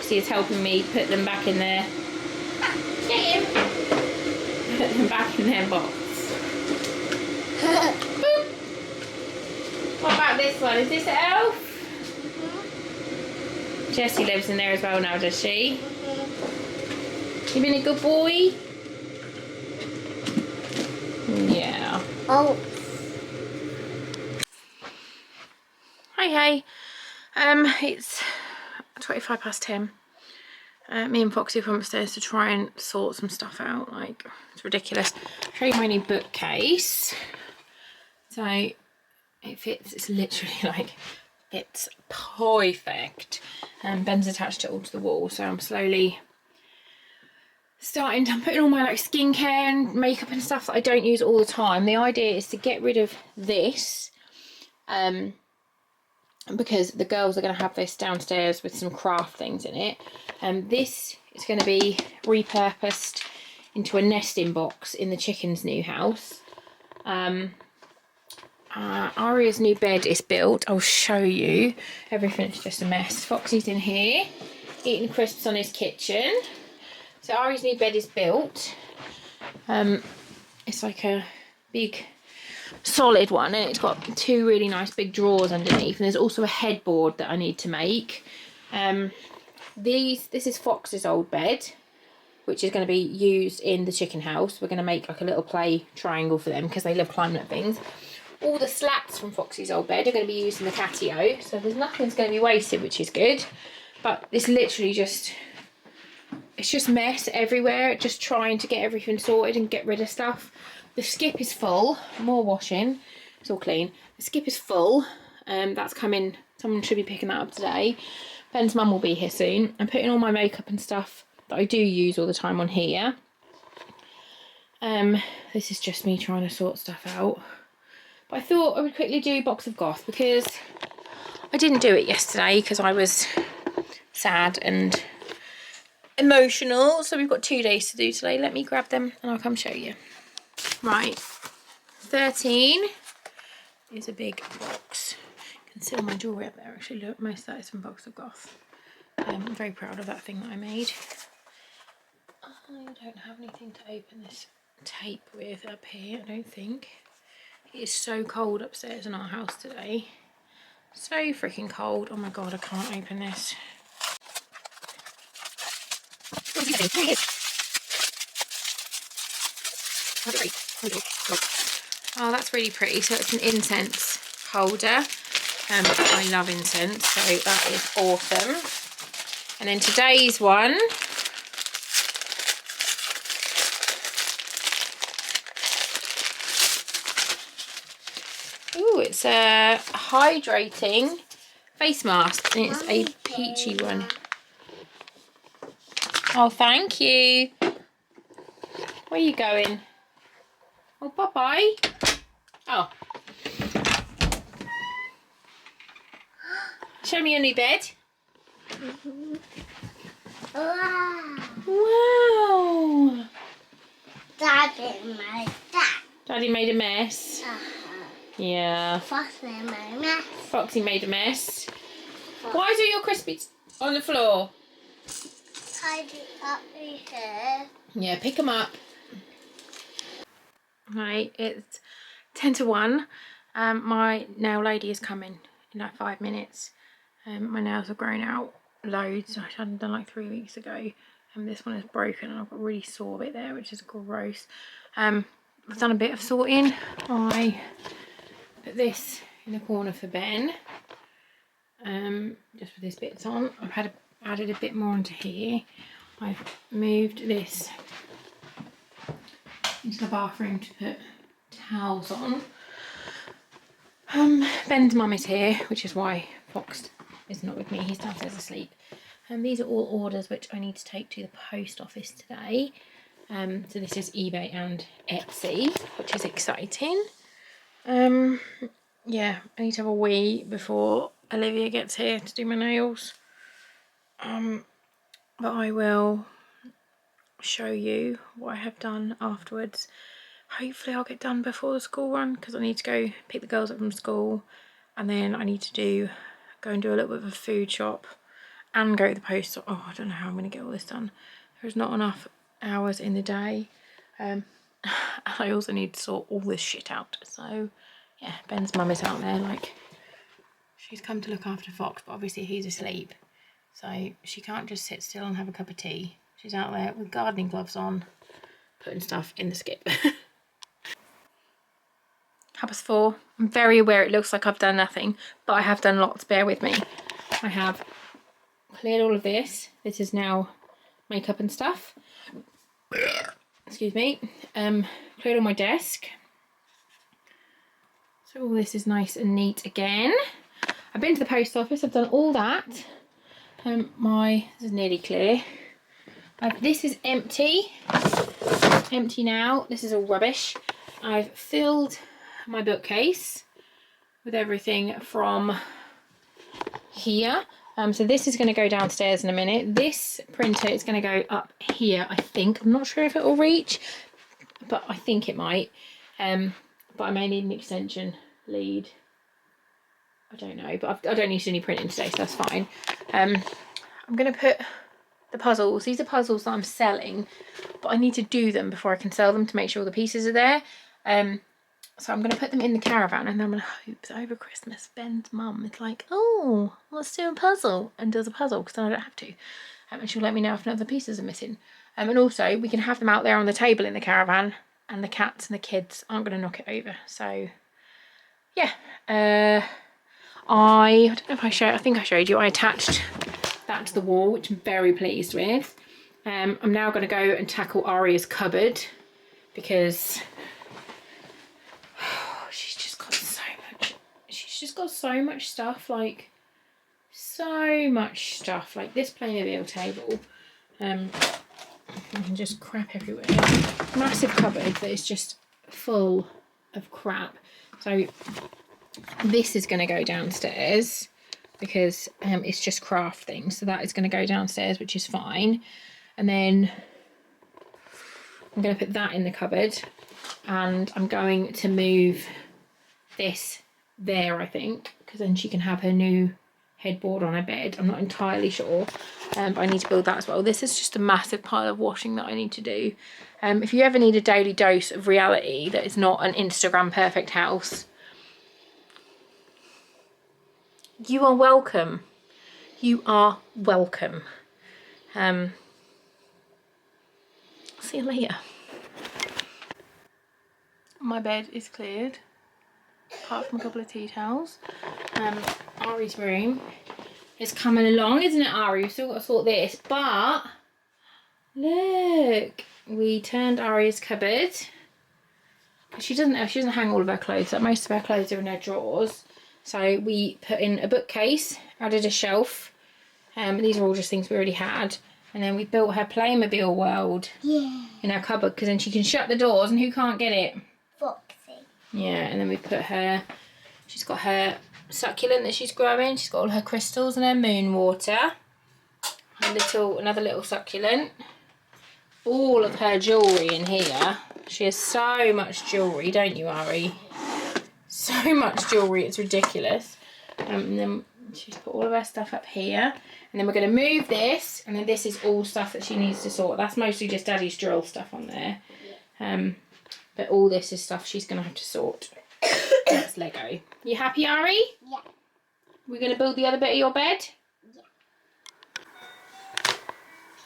Foxy is helping me put them back in their... Get him! Put them back in their box. Boop. What about this one? Is this Elf? Jessie lives in there as well now, does she? You been a good boy? Yeah. Oh. Hey. It's 10:25. Me and Foxy have come upstairs to try and sort some stuff out. Like, it's ridiculous. I'll show you my new bookcase. So it fits. It's literally like, it's perfect. Ben's attached it all to the wall, so I'm slowly I'm putting all my like skincare and makeup and stuff that I don't use all the time. The idea is to get rid of this, because the girls are going to have this downstairs with some craft things in it. This is going to be repurposed into a nesting box in the chicken's new house. Aria's new bed is built. I'll show you. Everything's just a mess. Foxy's in here eating crisps on his kitchen. So Ari's new bed is built. It's like a big solid one, and it's got 2 really nice big drawers underneath, and there's also a headboard that I need to make. This is Fox's old bed, which is going to be used in the chicken house. We're going to make like a little play triangle for them because they love climbing up things. All the slats from Foxy's old bed are going to be used in the catio, so there's nothing's going to be wasted, which is good. But it's literally just, it's just mess everywhere, just trying to get everything sorted and get rid of stuff. The skip is full, more washing, it's all clean. The skip is full, that's coming, someone should be picking that up today. Ben's mum will be here soon. I'm putting all my makeup and stuff that I do use all the time on here. This is just me trying to sort stuff out. But I thought I would quickly do Box of Goth because I didn't do it yesterday because I was sad and emotional. So we've got 2 days to do today. Let me grab them and I'll come show you. Right, 13 is a big box. You can see all my jewellery up there. Actually, look, most of that is from Box of Goth. I'm very proud of that thing that I made. I don't have anything to open this tape with up here, I don't think. It is so cold upstairs in our house today. So freaking cold. Oh my god, I can't open this. Oh, that's really pretty. So it's an incense holder. I love incense, so that is awesome. And then today's one it's a hydrating face mask, and it's a peachy one. Oh, thank you. Where are you going? Oh, bye-bye. Oh. Show me your new bed. Wow. Daddy made that. Daddy made a mess. Yeah. Foxy made a mess. Foxy made a mess. Why is all your crispies on the floor? Tidy up here. Yeah, pick them up. Right, it's 10 to 1. My nail lady is coming in like 5 minutes. My nails have grown out loads. I hadn't done like 3 weeks ago. And this one is broken and I've got a really sore bit there, which is gross. I've done a bit of sorting. I put this in the corner for Ben. Just with this bits on. I've added a bit more onto here. I've moved this into the bathroom to put towels on. Ben's mum is here, which is why Fox is not with me. He's downstairs asleep. These are all orders which I need to take to the post office today. So this is eBay and Etsy, which is exciting. Yeah, I need to have a wee before Olivia gets here to do my nails. But I will show you what I have done afterwards. Hopefully I'll get done before the school run because I need to go pick the girls up from school, and then I need to go and do a little bit of a food shop and go to the post. Oh, I don't know how I'm going to get all this done. There's not enough hours in the day. I also need to sort all this shit out. So yeah, Ben's mum is out there, like, she's come to look after Fox, but obviously he's asleep, so she can't just sit still and have a cup of tea. She's out there with gardening gloves on, putting stuff in the skip. 4:30. I'm very aware it looks like I've done nothing, but I have done lots, bear with me. I have cleared all of this. This is now makeup and stuff. Excuse me. Cleared all my desk. So all this is nice and neat again. I've been to the post office, I've done all that. This is nearly clear. This is empty. Empty now. This is all rubbish. I've filled my bookcase with everything from here. So this is going to go downstairs in a minute. This printer is going to go up here, I think. I'm not sure if it will reach, but I think it might. But I may need an extension lead. I don't know, but I don't need to do any printing today, so that's fine. I'm going to put the puzzles. These are puzzles that I'm selling, but I need to do them before I can sell them to make sure all the pieces are there. So I'm going to put them in the caravan, and then I'm going to hope that over Christmas Ben's mum is like, oh, let's do a puzzle, and does a puzzle, because then I don't have to. And she'll let me know if none of the pieces are missing. And also, we can have them out there on the table in the caravan, and the cats and the kids aren't going to knock it over. So, yeah. I don't know if I showed, I think I showed you, I attached that to the wall, which I'm very pleased with. I'm now going to go and tackle Aria's cupboard, because she's just got so much stuff, like so much stuff, like this Playmobil table, and just crap everywhere. Massive cupboard that is just full of crap. So this is going to go downstairs because it's just craft things, so that is going to go downstairs, which is fine. And then I'm going to put that in the cupboard, and I'm going to move this there, I think, because then she can have her new headboard on her bed. I'm not entirely sure, but I need to build that as well. This is just a massive pile of washing that I need to do. If you ever need a daily dose of reality that is not an Instagram perfect house, you are welcome. You are welcome. See you later. My bed is cleared, apart from a couple of tea towels. Ari's room is coming along, isn't it, Ari? We've still got to sort this, but look, we turned Ari's cupboard, because she doesn't hang all of her clothes. Like, most of her clothes are in her drawers. So we put in a bookcase, added a shelf. These are all just things we already had. And then we built her Playmobil world in her cupboard, because then she can shut the doors and who can't get it? Foxy. Yeah, and then we put her, she's got her succulent that she's growing. She's got all her crystals and her moon water. Another little succulent. All of her jewellery in here. She has so much jewellery, don't you, Ari? So much jewellery, it's ridiculous. And then she's put all of her stuff up here. And then we're going to move this, and then this is all stuff that she needs to sort. That's mostly just Daddy's drill stuff on there. But all this is stuff she's going to have to sort. That's Lego. You happy, Ari? Yeah. We're going to build the other bit of your bed? Yeah.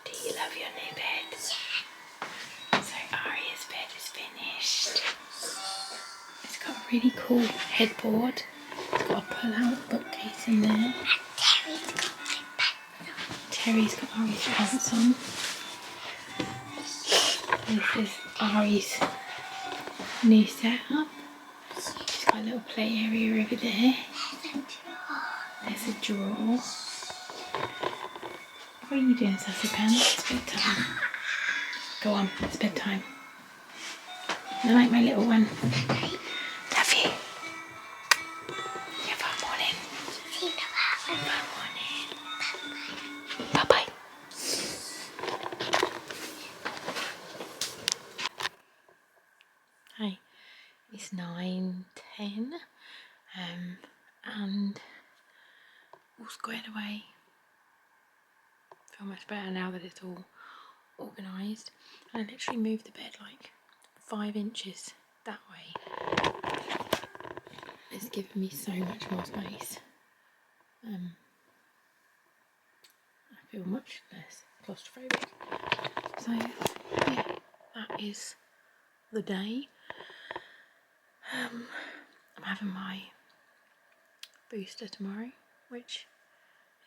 Do you love your new bed? Yeah. So Ari's bed is finished. It's got a really cool headboard. It's got a pull-out bookcase in there. Terry's got Ari's pants on. This is Ari's new setup. She's got a little play area over there. There's a drawer. What are you doing, Sassy Pants? It's bedtime. Go on, it's bedtime. Good night, my little one. Love you. Have a morning. Have a morning. Bye-bye. Hi. It's 9:10. And all squared away. feel much better now that it's all organised. And I literally moved the bed like 5 inches that way. It's given me so much more space. I feel much less claustrophobic. So yeah, that is the day. I'm having my booster tomorrow, which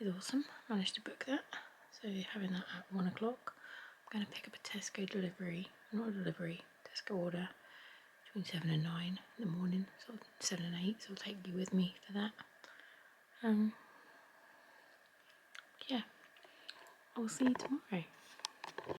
is awesome. Managed to book that, so having that at 1 o'clock. I'm going to pick up a Tesco delivery, not a delivery, Tesco order between 7 and 9 in the morning, sort of 7 and 8, so I'll take you with me for that. Yeah, I'll see you tomorrow.